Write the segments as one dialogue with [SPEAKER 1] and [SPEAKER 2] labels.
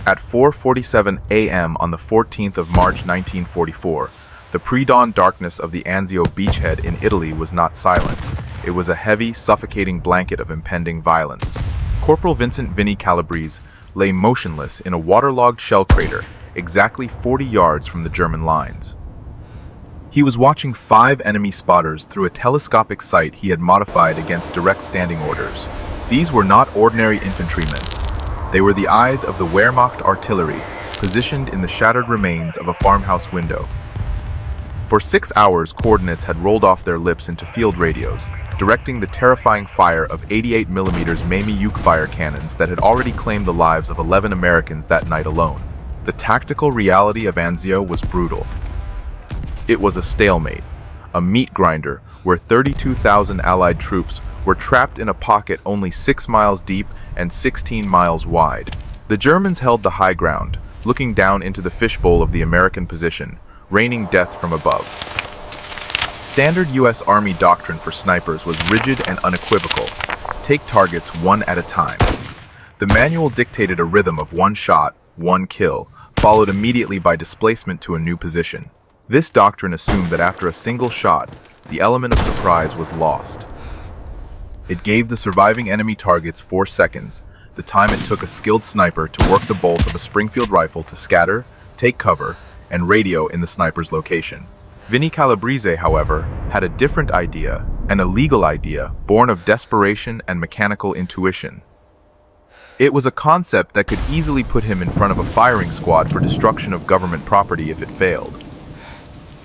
[SPEAKER 1] At 4:47 a.m. on the 14th of March 1944, the pre-dawn darkness of the Anzio beachhead in Italy was not silent. It was a heavy, suffocating blanket of impending violence. Corporal Vincent Vinnie Calabrese lay motionless in a waterlogged shell crater, exactly 40 yards from the German lines. He was watching 5 enemy spotters through a telescopic sight he had modified against direct standing orders. These were not ordinary infantrymen. They were the eyes of the Wehrmacht artillery, positioned in the shattered remains of a farmhouse window. For 6 hours, coordinates had rolled off their lips into field radios, directing the terrifying fire of 88mm Mamie Uke-fire cannons that had already claimed the lives of 11 Americans that night alone. The tactical reality of Anzio was brutal. It was a stalemate, a meat grinder where 32,000 Allied troops were trapped in a pocket only 6 miles deep and 16 miles wide. The Germans held the high ground, looking down into the fishbowl of the American position, raining death from above. Standard U.S. Army doctrine for snipers was rigid and unequivocal: take targets one at a time. The manual dictated a rhythm of 1 shot, 1 kill, followed immediately by displacement to a new position. This doctrine assumed that after a single shot, the element of surprise was lost. It gave the surviving enemy targets 4 seconds, the time it took a skilled sniper to work the bolt of a Springfield rifle to scatter, take cover, and radio in the sniper's location. Vinnie Calabrese, however, had a different idea, an illegal idea born of desperation and mechanical intuition. It was a concept that could easily put him in front of a firing squad for destruction of government property if it failed.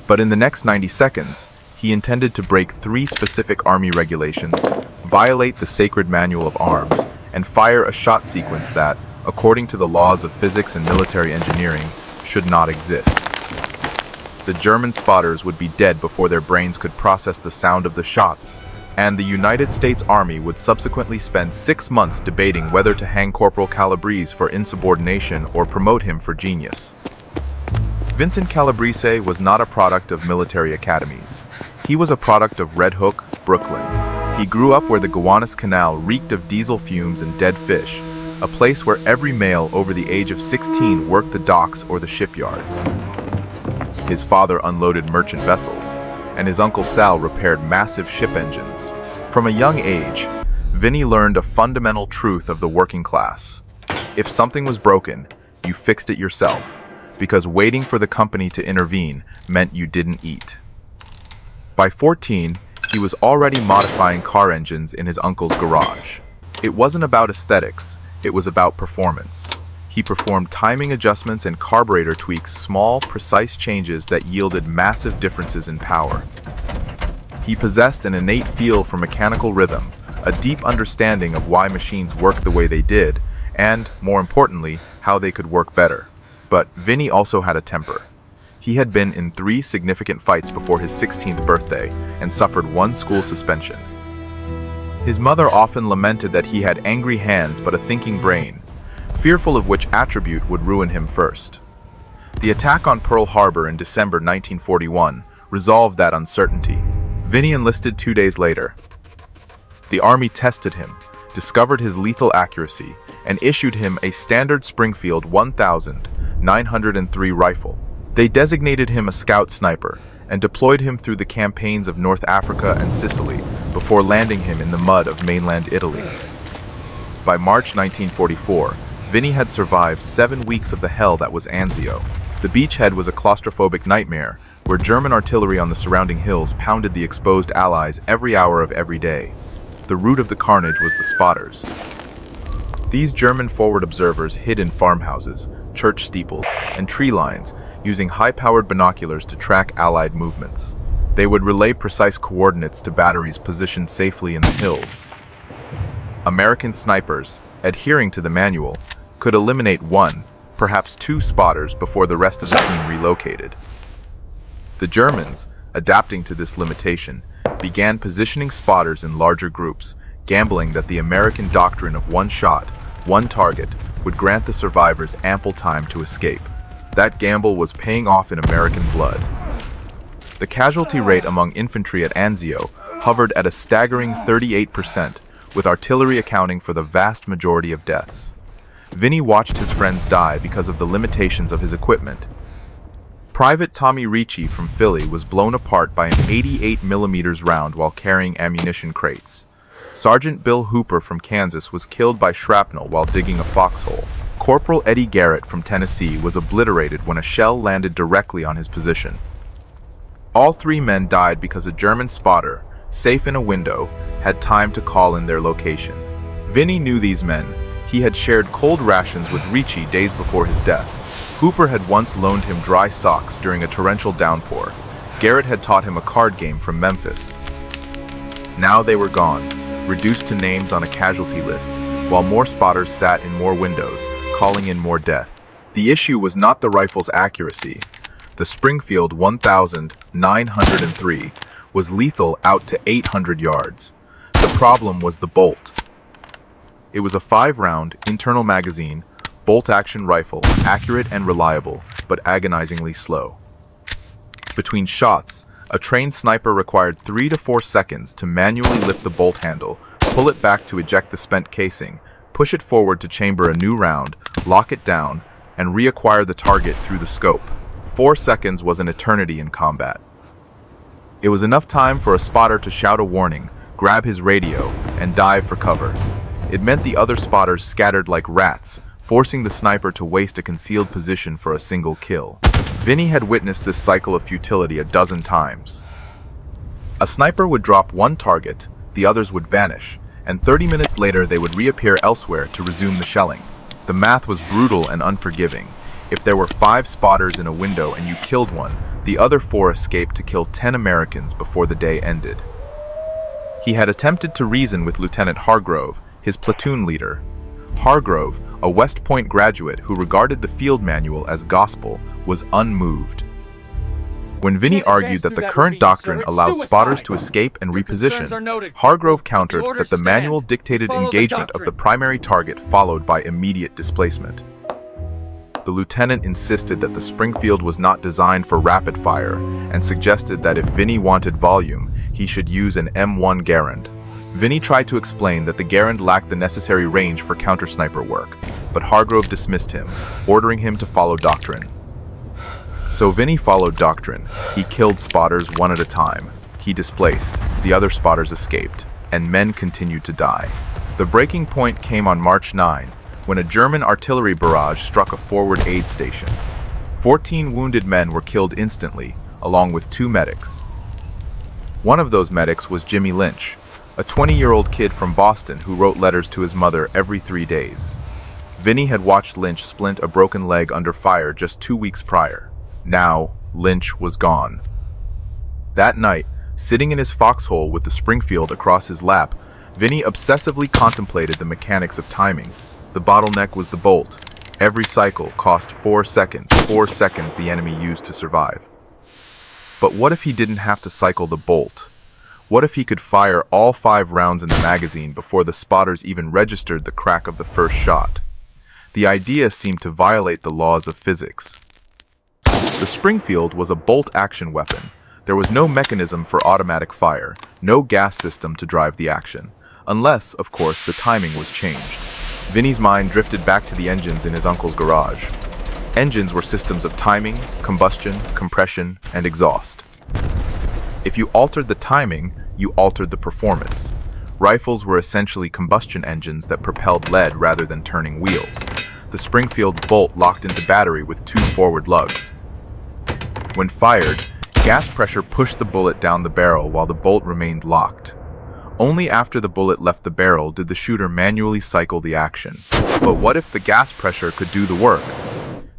[SPEAKER 1] But in the next 90 seconds, he intended to break 3 specific Army regulations, violate the sacred manual of arms, and fire a shot sequence that, according to the laws of physics and military engineering, should not exist. The German spotters would be dead before their brains could process the sound of the shots, and the United States Army would subsequently spend 6 months debating whether to hang Corporal Calabrese for insubordination or promote him for genius. Vincent Calabrese was not a product of military academies. He was a product of Red Hook, Brooklyn. He grew up where the Gowanus Canal reeked of diesel fumes and dead fish, a place where every male over the age of 16 worked the docks or the shipyards. His father unloaded merchant vessels, and his Uncle Sal repaired massive ship engines. From a young age, Vinnie learned a fundamental truth of the working class. If something was broken, you fixed it yourself, because waiting for the company to intervene meant you didn't eat. By 14, he was already modifying car engines in his uncle's garage. It wasn't about aesthetics, it was about performance. He performed timing adjustments and carburetor tweaks, small, precise changes that yielded massive differences in power. He possessed an innate feel for mechanical rhythm, a deep understanding of why machines worked the way they did, and, more importantly, how they could work better. But Vinnie also had a temper. He had been in 3 significant fights before his 16th birthday and suffered 1 school suspension. His mother often lamented that he had angry hands but a thinking brain, fearful of which attribute would ruin him first. The attack on Pearl Harbor in December 1941 resolved that uncertainty. Vinnie enlisted 2 days later. The Army tested him, discovered his lethal accuracy, and issued him a standard Springfield 1903 rifle. They designated him a scout sniper and deployed him through the campaigns of North Africa and Sicily before landing him in the mud of mainland Italy. By March 1944, Vinnie had survived 7 weeks of the hell that was Anzio. The beachhead was a claustrophobic nightmare where German artillery on the surrounding hills pounded the exposed Allies every hour of every day. The root of the carnage was the spotters. These German forward observers hid in farmhouses, church steeples, and tree lines, using high-powered binoculars to track Allied movements. They would relay precise coordinates to batteries positioned safely in the hills. American snipers, adhering to the manual, could eliminate 1, perhaps 2 spotters before the rest of the team relocated. The Germans, adapting to this limitation, began positioning spotters in larger groups, gambling that the American doctrine of 1 shot, 1 target would grant the survivors ample time to escape. That gamble was paying off in American blood. The casualty rate among infantry at Anzio hovered at a staggering 38%, with artillery accounting for the vast majority of deaths. Vinny watched his friends die because of the limitations of his equipment. Private Tommy Ricci from Philly was blown apart by an 88mm round while carrying ammunition crates. Sergeant Bill Hooper from Kansas was killed by shrapnel while digging a foxhole. Corporal Eddie Garrett from Tennessee was obliterated when a shell landed directly on his position. All three men died because a German spotter, safe in a window, had time to call in their location. Vinny knew these men. He had shared cold rations with Ricci days before his death. Hooper had once loaned him dry socks during a torrential downpour. Garrett had taught him a card game from Memphis. Now they were gone, reduced to names on a casualty list, while more spotters sat in more windows, calling in more death. The issue was not the rifle's accuracy. The Springfield 1903 was lethal out to 800 yards. The problem was the bolt. It was a 5-round, internal magazine, bolt-action rifle, accurate and reliable, but agonizingly slow. Between shots, a trained sniper required 3 to 4 seconds to manually lift the bolt handle, pull it back to eject the spent casing, push it forward to chamber a new round, lock it down, and reacquire the target through the scope. 4 seconds was an eternity in combat. It was enough time for a spotter to shout a warning, grab his radio, and dive for cover. It meant the other spotters scattered like rats, forcing the sniper to waste a concealed position for a single kill. Vinny had witnessed this cycle of futility a dozen times. A sniper would drop one target, the others would vanish, and 30 minutes later they would reappear elsewhere to resume the shelling. The math was brutal and unforgiving. If there were 5 spotters in a window and you killed one, the other 4 escaped to kill 10 Americans before the day ended. He had attempted to reason with Lieutenant Hargrove, his platoon leader. Hargrove, a West Point graduate who regarded the field manual as gospel, was unmoved. When Vinny argued that the current doctrine allowed spotters to escape and reposition, Hargrove countered that the manual dictated engagement of the primary target followed by immediate displacement. The lieutenant insisted that the Springfield was not designed for rapid fire and suggested that if Vinny wanted volume, he should use an M1 Garand. Vinny tried to explain that the Garand lacked the necessary range for counter-sniper work, but Hargrove dismissed him, ordering him to follow doctrine. So Vinny followed doctrine. He killed spotters one at a time. He displaced, the other spotters escaped, and men continued to die. The breaking point came on March 9, when a German artillery barrage struck a forward aid station. 14 wounded men were killed instantly, along with 2 medics. One of those medics was Jimmy Lynch, a 20-year-old kid from Boston who wrote letters to his mother every 3 days. Vinny had watched Lynch splint a broken leg under fire just 2 weeks prior. Now, Lynch was gone. That night, sitting in his foxhole with the Springfield across his lap, Vinny obsessively contemplated the mechanics of timing. The bottleneck was the bolt. Every cycle cost 4 seconds the enemy used to survive. But what if he didn't have to cycle the bolt? What if he could fire all 5 rounds in the magazine before the spotters even registered the crack of the first shot? The idea seemed to violate the laws of physics. The Springfield was a bolt-action weapon. There was no mechanism for automatic fire, no gas system to drive the action, unless, of course, the timing was changed. Vinny's mind drifted back to the engines in his uncle's garage. Engines were systems of timing, combustion, compression, and exhaust. If you altered the timing, you altered the performance. Rifles were essentially combustion engines that propelled lead rather than turning wheels. The Springfield's bolt locked into battery with 2 forward lugs. When fired, gas pressure pushed the bullet down the barrel while the bolt remained locked. Only after the bullet left the barrel did the shooter manually cycle the action. But what if the gas pressure could do the work?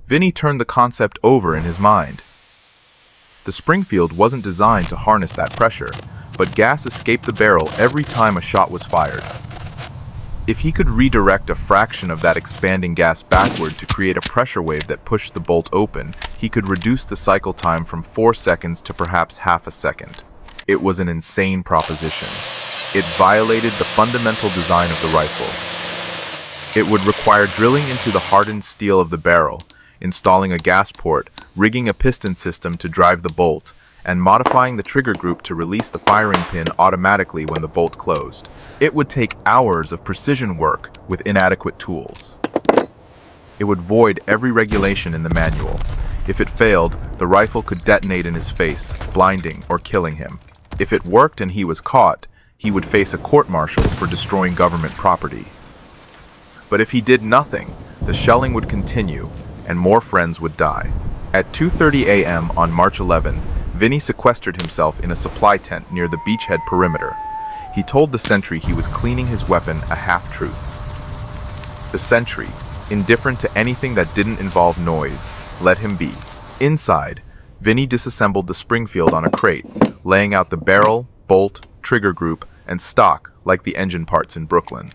[SPEAKER 1] Vinny turned the concept over in his mind. The Springfield wasn't designed to harness that pressure, but gas escaped the barrel every time a shot was fired. If he could redirect a fraction of that expanding gas backward to create a pressure wave that pushed the bolt open, he could reduce the cycle time from 4 seconds to perhaps half a second. It was an insane proposition. It violated the fundamental design of the rifle. It would require drilling into the hardened steel of the barrel, installing a gas port, rigging a piston system to drive the bolt, and modifying the trigger group to release the firing pin automatically when the bolt closed. It would take hours of precision work with inadequate tools. It would void every regulation in the manual. If it failed, the rifle could detonate in his face, blinding or killing him. If it worked and he was caught, he would face a court-martial for destroying government property. But if he did nothing, the shelling would continue, and more friends would die. At 2:30 a.m. on March 11, Vinny sequestered himself in a supply tent near the beachhead perimeter. He told the sentry he was cleaning his weapon, a half-truth. The sentry, indifferent to anything that didn't involve noise, let him be. Inside, Vinny disassembled the Springfield on a crate, laying out the barrel, bolt, trigger group, and stock like the engine parts in Brooklyn.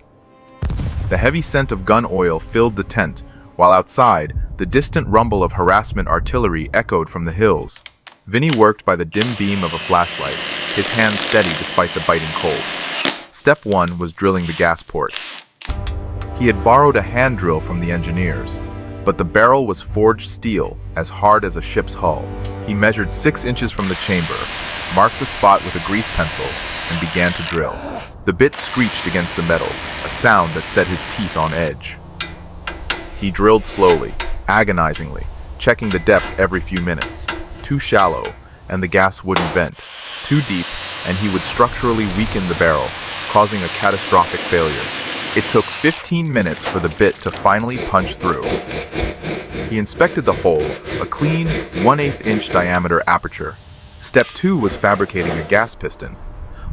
[SPEAKER 1] The heavy scent of gun oil filled the tent, while outside, the distant rumble of harassment artillery echoed from the hills. Vinny worked by the dim beam of a flashlight, his hands steady despite the biting cold. Step 1 was drilling the gas port. He had borrowed a hand drill from the engineers, but the barrel was forged steel, as hard as a ship's hull. He measured 6 inches from the chamber, marked the spot with a grease pencil, and began to drill. The bit screeched against the metal, a sound that set his teeth on edge. He drilled slowly, agonizingly, checking the depth every few minutes. Too shallow, and the gas wouldn't vent. Too deep, and he would structurally weaken the barrel, causing a catastrophic failure. It took 15 minutes for the bit to finally punch through. He inspected the hole, a clean, 1/8 inch diameter aperture. Step 2 was fabricating a gas piston.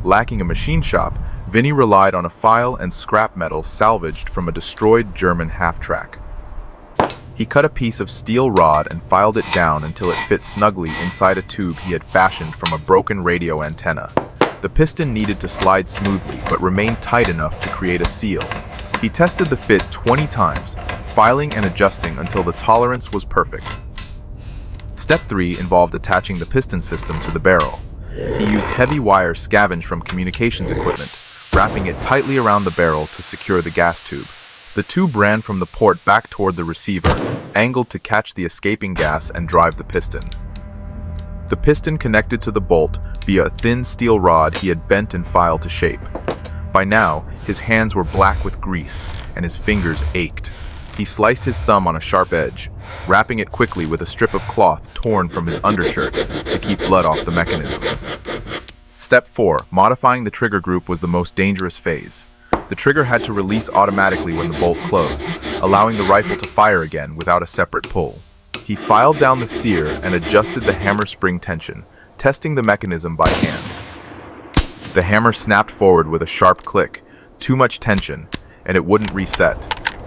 [SPEAKER 1] Lacking a machine shop, Vinny relied on a file and scrap metal salvaged from a destroyed German half-track. He cut a piece of steel rod and filed it down until it fit snugly inside a tube he had fashioned from a broken radio antenna. The piston needed to slide smoothly but remained tight enough to create a seal. He tested the fit 20 times, filing and adjusting until the tolerance was perfect. Step 3 involved attaching the piston system to the barrel. He used heavy wire scavenged from communications equipment, wrapping it tightly around the barrel to secure the gas tube. The tube ran from the port back toward the receiver, angled to catch the escaping gas and drive the piston. The piston connected to the bolt via a thin steel rod he had bent and filed to shape. By now, his hands were black with grease, and his fingers ached. He sliced his thumb on a sharp edge, wrapping it quickly with a strip of cloth torn from his undershirt to keep blood off the mechanism. Step 4, modifying the trigger group, was the most dangerous phase. The trigger had to release automatically when the bolt closed, allowing the rifle to fire again without a separate pull. He filed down the sear and adjusted the hammer spring tension, testing the mechanism by hand. The hammer snapped forward with a sharp click. Too much tension, and it wouldn't reset.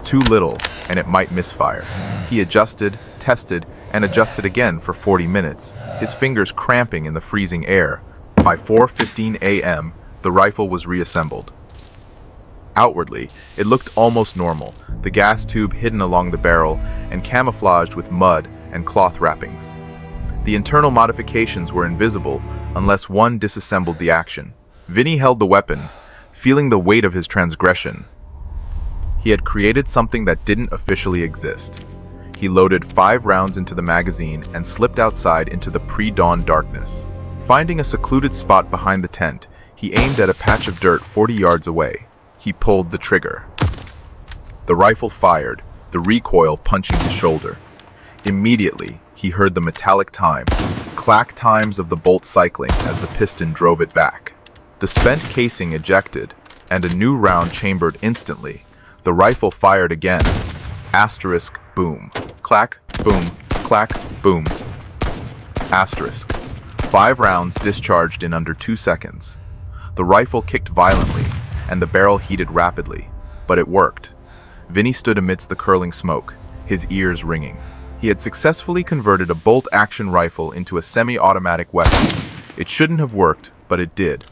[SPEAKER 1] Too little, and it might misfire. He adjusted, tested, and adjusted again for 40 minutes, his fingers cramping in the freezing air. By 4:15 a.m., the rifle was reassembled. Outwardly, it looked almost normal, the gas tube hidden along the barrel and camouflaged with mud and cloth wrappings. The internal modifications were invisible unless one disassembled the action. Vinny held the weapon, feeling the weight of his transgression. He had created something that didn't officially exist. He loaded 5 rounds into the magazine and slipped outside into the pre-dawn darkness. Finding a secluded spot behind the tent, he aimed at a patch of dirt 40 yards away. He pulled the trigger. The rifle fired, the recoil punching his shoulder. Immediately, he heard the metallic clack times of the bolt cycling as the piston drove it back. The spent casing ejected, and a new round chambered instantly. The rifle fired again. Asterisk, boom. Clack, boom, clack, boom. Asterisk. 5 rounds discharged in under 2 seconds. The rifle kicked violently, and the barrel heated rapidly, but it worked. Vinny stood amidst the curling smoke, his ears ringing. He had successfully converted a bolt-action rifle into a semi-automatic weapon. It shouldn't have worked, but it did.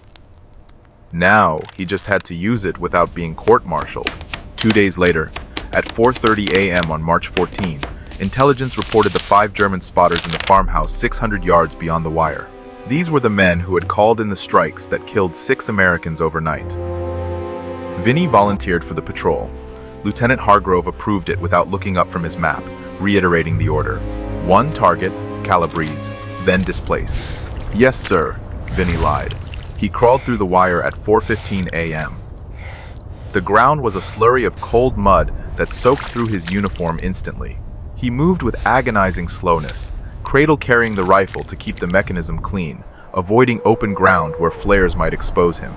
[SPEAKER 1] Now, he just had to use it without being court-martialed. 2 days later, at 4:30 a.m. on March 14, intelligence reported the 5 German spotters in the farmhouse 600 yards beyond the wire. These were the men who had called in the strikes that killed 6 Americans overnight. Vinny volunteered for the patrol. Lieutenant Hargrove approved it without looking up from his map, reiterating the order. 1 target, Calabrese, then displace. Yes, sir, Vinny lied. He crawled through the wire at 4:15 a.m. The The ground was a slurry of cold mud that soaked through his uniform instantly. He moved with agonizing slowness, cradle carrying the rifle to keep the mechanism clean, avoiding open ground where flares might expose him.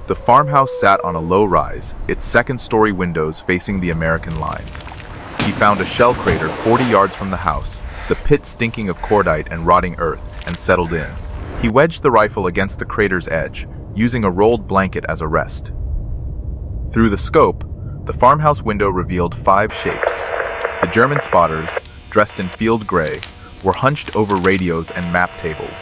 [SPEAKER 1] The farmhouse sat on a low rise, its second-story windows facing the American lines. He found a shell crater 40 yards from the house, the pit stinking of cordite and rotting earth, and settled in. He wedged the rifle against the crater's edge, using a rolled blanket as a rest. Through the scope, the farmhouse window revealed 5 shapes. The German spotters, dressed in field gray, were hunched over radios and map tables.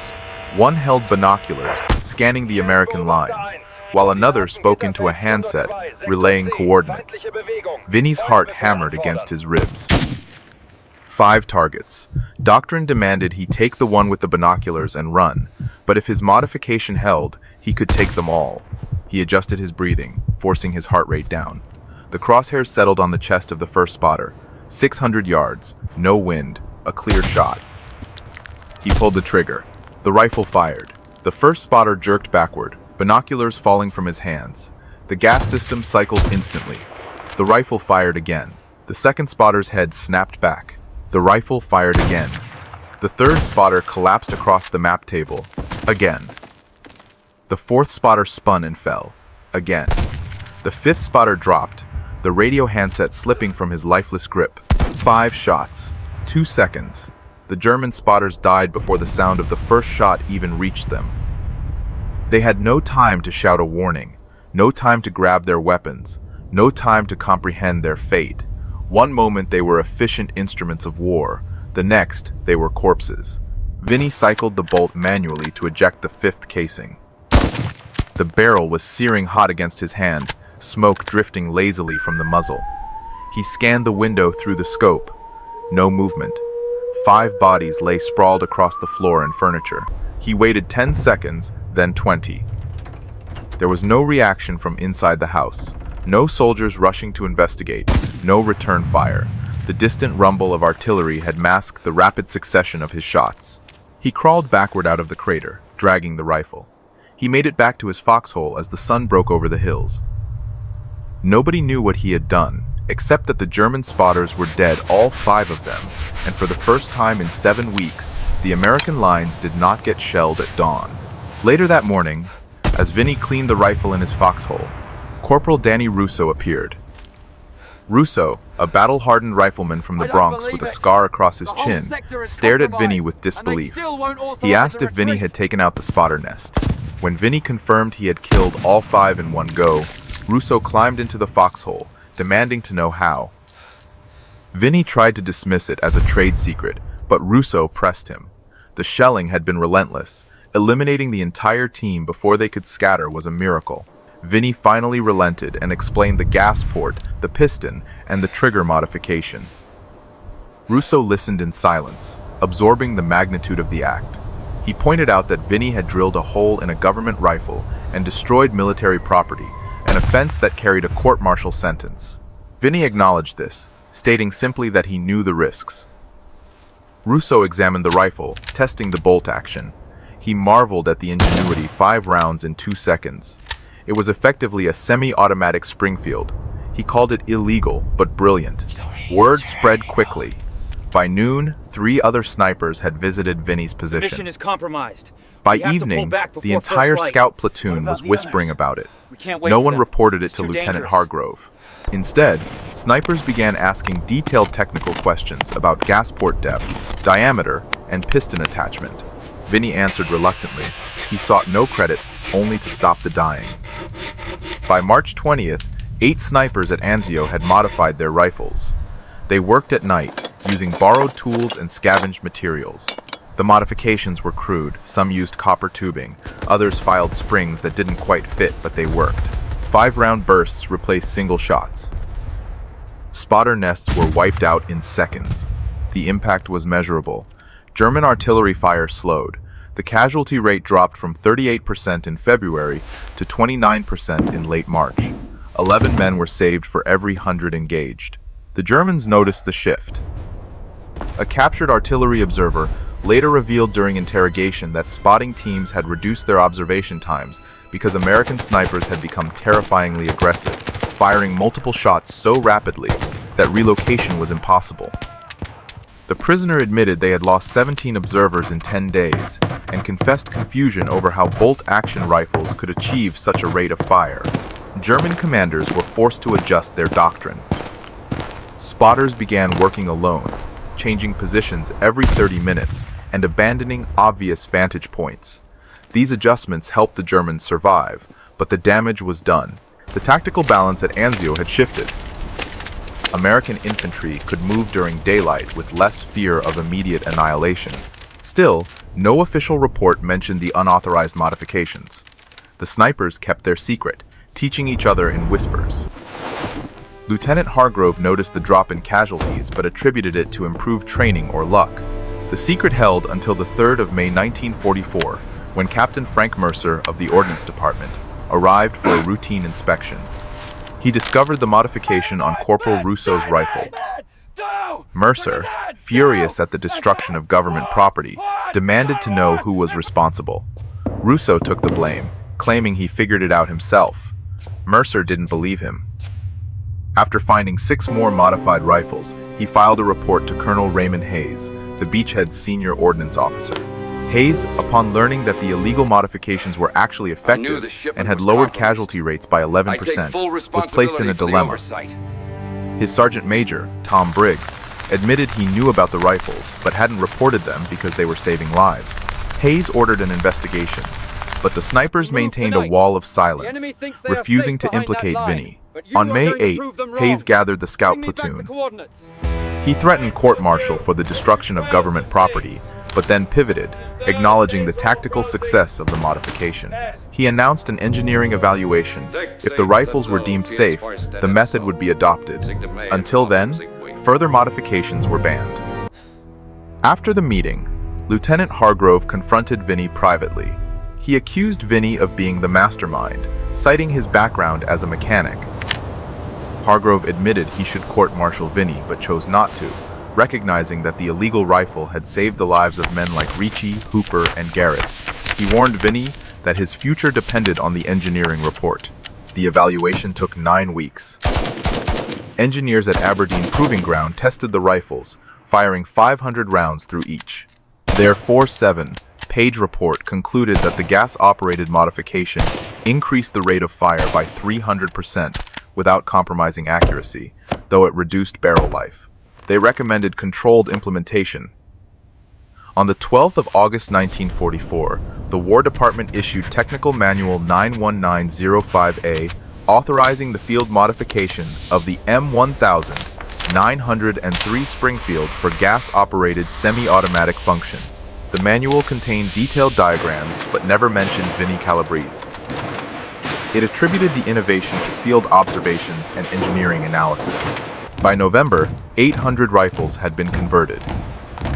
[SPEAKER 1] One held binoculars, scanning the American lines, while another spoke into a handset, relaying coordinates. Vinny's heart hammered against his ribs. 5 targets. Doctrine demanded he take the one with the binoculars and run, but if his modification held, he could take them all. He adjusted his breathing, forcing his heart rate down. The crosshairs settled on the chest of the first spotter. 600 yards, no wind, a clear shot. He pulled the trigger. The rifle fired. The first spotter jerked backward, binoculars falling from his hands. The gas system cycled instantly. The rifle fired again. The second spotter's head snapped back. The rifle fired again. The third spotter collapsed across the map table. Again. The fourth spotter spun and fell. Again. The fifth spotter dropped, the radio handset slipping from his lifeless grip. 5 shots. 2 seconds. The German spotters died before the sound of the first shot even reached them. They had no time to shout a warning, no time to grab their weapons, no time to comprehend their fate. One moment they were efficient instruments of war, the next they were corpses. Vinny cycled the bolt manually to eject the 5th casing. The barrel was searing hot against his hand, smoke drifting lazily from the muzzle. He scanned the window through the scope. No movement. 5 bodies lay sprawled across the floor and furniture. He waited 10 seconds, then 20. There was no reaction from inside the house. No soldiers rushing to investigate. No return fire. The distant rumble of artillery had masked the rapid succession of his shots. He crawled backward out of the crater, dragging the rifle. He made it back to his foxhole as the sun broke over the hills. Nobody knew what he had done, except that the German spotters were dead, all 5 of them, and for the first time in 7 weeks, the American lines did not get shelled at dawn. Later that morning, as Vinny cleaned the rifle in his foxhole, Corporal Danny Russo appeared. Russo, a battle-hardened rifleman from the Bronx with a scar across his chin, stared at Vinny with disbelief. He asked if Vinny had taken out the spotter nest. When Vinny confirmed he had killed all 5 in one go, Russo climbed into the foxhole, demanding to know how. Vinny tried to dismiss it as a trade secret, but Russo pressed him. The shelling had been relentless. Eliminating the entire team before they could scatter was a miracle. Vinny finally relented and explained the gas port, the piston, and the trigger modification. Russo listened in silence, absorbing the magnitude of the act. He pointed out that Vinny had drilled a hole in a government rifle and destroyed military property, an offense that carried a court-martial sentence. Vinny acknowledged this, stating simply that he knew the risks. Russo examined the rifle, testing the bolt action. He marveled at the ingenuity. 5 rounds in 2 seconds. It was effectively a semi-automatic Springfield. He called it illegal, but brilliant. Word spread quickly. By noon, 3 other snipers had visited Vinny's position.
[SPEAKER 2] Mission is compromised.
[SPEAKER 1] By evening, the entire scout platoon was whispering about it. No one reported it to Lieutenant Hargrove. Instead, snipers began asking detailed technical questions about gas port depth, diameter, and piston attachment. Vinny answered reluctantly. He sought no credit, only to stop the dying. By March 20th, 8 snipers at Anzio had modified their rifles. They worked at night, using borrowed tools and scavenged materials. The modifications were crude. Some used copper tubing, others filed springs that didn't quite fit, but they worked. 5-round bursts replaced single shots. Spotter nests were wiped out in seconds. The impact was measurable. German artillery fire slowed. The casualty rate dropped from 38% in February to 29% in late March. 11 men were saved for every 100 engaged. The Germans noticed the shift. A captured artillery observer later revealed during interrogation that spotting teams had reduced their observation times because American snipers had become terrifyingly aggressive, firing multiple shots so rapidly that relocation was impossible. The prisoner admitted they had lost 17 observers in 10 days and confessed confusion over how bolt-action rifles could achieve such a rate of fire. German commanders were forced to adjust their doctrine. Spotters began working alone, changing positions every 30 minutes and abandoning obvious vantage points. These adjustments helped the Germans survive, but the damage was done. The tactical balance at Anzio had shifted. American infantry could move during daylight with less fear of immediate annihilation. Still, no official report mentioned the unauthorized modifications. The snipers kept their secret, teaching each other in whispers. Lieutenant Hargrove noticed the drop in casualties but attributed it to improved training or luck. The secret held until the 3rd of May 1944, when Captain Frank Mercer of the Ordnance Department arrived for a routine inspection. He discovered the modification on Corporal Russo's rifle. Mercer, furious at the destruction of government property, demanded to know who was responsible. Russo took the blame, claiming he figured it out himself. Mercer didn't believe him. After finding 6 more modified rifles, he filed a report to Colonel Raymond Hayes, the Beachhead's senior ordnance officer. Hayes, upon learning that the illegal modifications were actually effective and had lowered casualty rates by 11%, was placed in a dilemma. His sergeant major, Tom Briggs, admitted he knew about the rifles but hadn't reported them because they were saving lives. Hayes ordered an investigation, but the snipers maintained a wall of silence, refusing to implicate Vinny. On May 8, Hayes gathered the scout platoon. He threatened court-martial for the destruction of government property, but then pivoted, acknowledging the tactical success of the modification. He announced an engineering evaluation. If the rifles were deemed safe, the method would be adopted. Until then, further modifications were banned. After the meeting, Lieutenant Hargrove confronted Vinny privately. He accused Vinny of being the mastermind, citing his background as a mechanic. Hargrove admitted he should court-martial Vinny but chose not to, recognizing that the illegal rifle had saved the lives of men like Ricci, Hooper, and Garrett. He warned Vinny that his future depended on the engineering report. The evaluation took 9 weeks. Engineers at Aberdeen Proving Ground tested the rifles, firing 500 rounds through each. Their 47-page report concluded that the gas-operated modification increased the rate of fire by 300% without compromising accuracy, though it reduced barrel life. They recommended controlled implementation. On the 12th of August 1944, the War Department issued Technical Manual 91905A, authorizing the field modification of the M1903 Springfield for gas-operated semi-automatic function. The manual contained detailed diagrams but never mentioned Vinny Calabrese. It attributed the innovation to field observations and engineering analysis. By November, 800 rifles had been converted.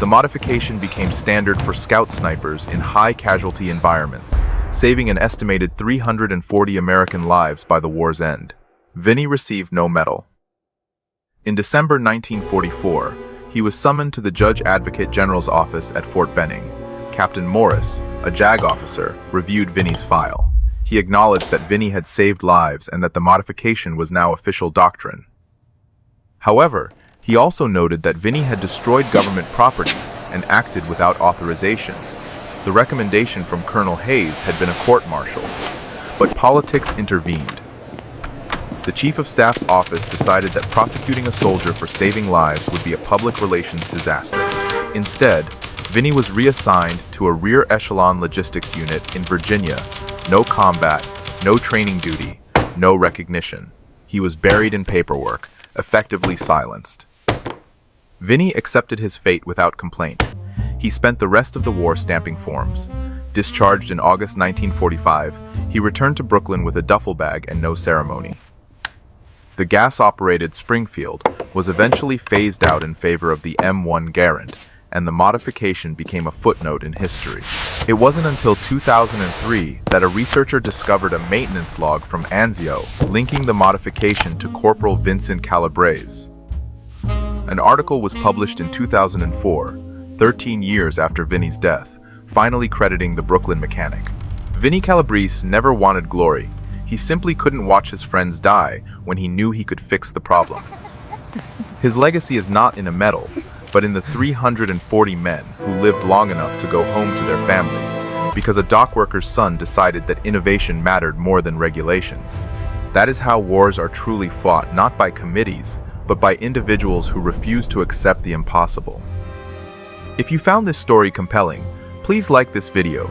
[SPEAKER 1] The modification became standard for scout snipers in high-casualty environments, saving an estimated 340 American lives by the war's end. Vinny received no medal. In December 1944, he was summoned to the Judge Advocate General's office at Fort Benning. Captain Morris, a JAG officer, reviewed Vinny's file. He acknowledged that Vinny had saved lives and that the modification was now official doctrine. However, he also noted that Vinny had destroyed government property and acted without authorization. The recommendation from Colonel Hayes had been a court-martial, but politics intervened. The Chief of Staff's office decided that prosecuting a soldier for saving lives would be a public relations disaster. Instead, Vinny was reassigned to a rear echelon logistics unit in Virginia. No combat, no training duty, no recognition. He was buried in paperwork, effectively silenced. Vinny accepted his fate without complaint. He spent the rest of the war stamping forms. Discharged in August 1945, he returned to Brooklyn with a duffel bag and no ceremony. The gas-operated Springfield was eventually phased out in favor of the M1 Garand, and the modification became a footnote in history. It wasn't until 2003 that a researcher discovered a maintenance log from Anzio linking the modification to Corporal Vincent Calabrese. An article was published in 2004, 13 years after Vinny's death, finally crediting the Brooklyn mechanic. Vinny Calabrese never wanted glory. He simply couldn't watch his friends die when he knew he could fix the problem. His legacy is not in a medal, but in the 340 men who lived long enough to go home to their families, because a dockworker's son decided that innovation mattered more than regulations. That is how wars are truly fought, not by committees, but by individuals who refuse to accept the impossible. If you found this story compelling, please like this video.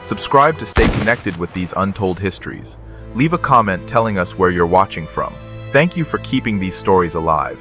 [SPEAKER 1] Subscribe to stay connected with these untold histories. Leave a comment telling us where you're watching from. Thank you for keeping these stories alive.